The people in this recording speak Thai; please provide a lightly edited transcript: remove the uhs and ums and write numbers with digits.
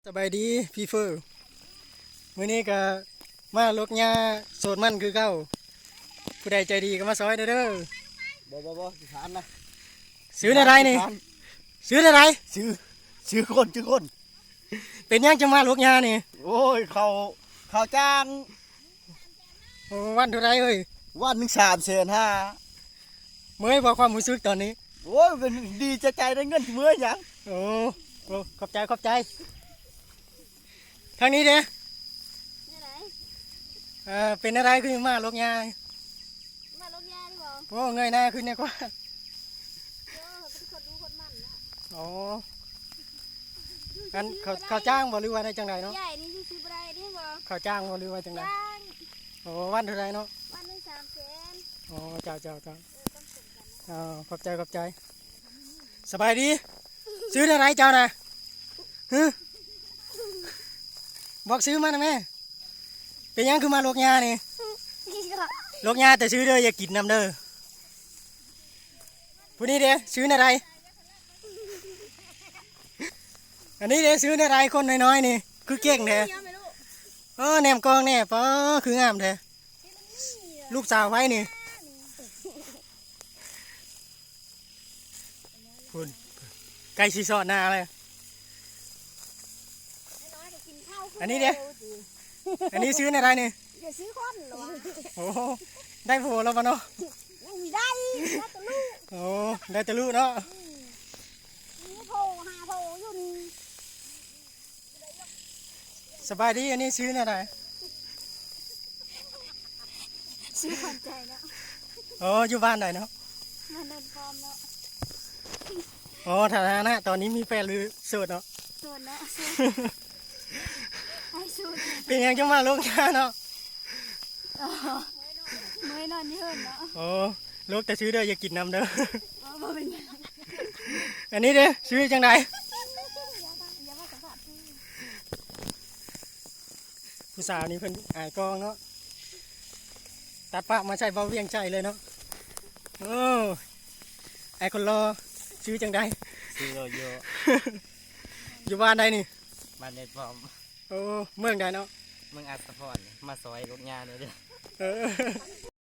สบายดีพี่เฟอร์มื้อนี้ก็มาลกหญ้าโสดมันคือเก่าผู้ใดใจดีก็มาซอยเด้อบ่สิทานนะซื้ออะไรนี่ซื้ออะไรซื้อคน เป็นยังจะมาลกหญ้านี่โอ้ยเขาจ้างโอ้วันเท่าไรเอ้ยวันหนึ่ง350,000เมื่อยบอกความรู้สึกตอนนี้โอ้ยเป็นดีใจได้เงินเมื่อหยังโอ้ขอบใจทางนี้เด้เป็นอะไรคือมาลกหญ้ามาลงยาดีบ่โอ้เงยหน้าขึ้นเนี่ยกว่าเป็นคนดูคนมันนะโอ้กันเขาจ้างบ่หรือว่าได้จังไดเนาะใหญ่นี่ซื้อบ่ได้นี่บ่ เขาจ้างบ่หรือว่าจังไดจ้างโอ้วันเท่าไรเนาะวันนึง300,000โอ้เจ้าต้องส่งกันนะขอบใจสบายดีซื้ออะไรเจ้านะฮึบอกซื้อมานะแม่เป็นยังคือมาลกหญ้านี่ลกหญ้าแต่ซื้อเด้ออย่ากินน้ำเด้อผู้นี้เด้ซื้ออะไรอันนี้เด้ซื้ออะไรคนน้อยๆนี่คือเก่งแท้แหนมกองแน่ปะคืองามแท้ลูกสาวไว้นี่คุณไก่ซีซอดหน้าเลยอันนี้เด้อันนี้ซื้ออะไรนี่อย่าซื้อคนหรอโอ้ได้ผัวแล้วปะเนาะยังมีได้ตะลุโอ้ได้ตะลุเนาะมีโผหาโผอยู่นี่สบายดีอันนี้ซื้ออะไรซื้อคนใจเนาะโอ้อยู่บ้านไหนเนาะมันเดินฟอมเนาะโอ้ฐานะตอนนี้มีแฟนหรือโสดเนาะโซนเนาะไอ้สูดเป็นยังจะมาลกหญ้าเนาะเมื่อยนอนยืนเนาะโอ้ลูกแต่ซื้อเด้ออย่ากินน้ำเด้อบ่เป็นอันนี้เด้อซื้อจังไดผู้สาวนี่เพิ่นอายกองเนาะตัดปะมาใช้เบาเวียงใจเลยเนาะโอ้ไอคนรอซื้อจังไดซื้อเยอะ อยู่บ้านใดนี่มาในฟอร์มโอ้เมืองใดเนาะมึงอัศพรมาซอยรถงานเลยเด้อ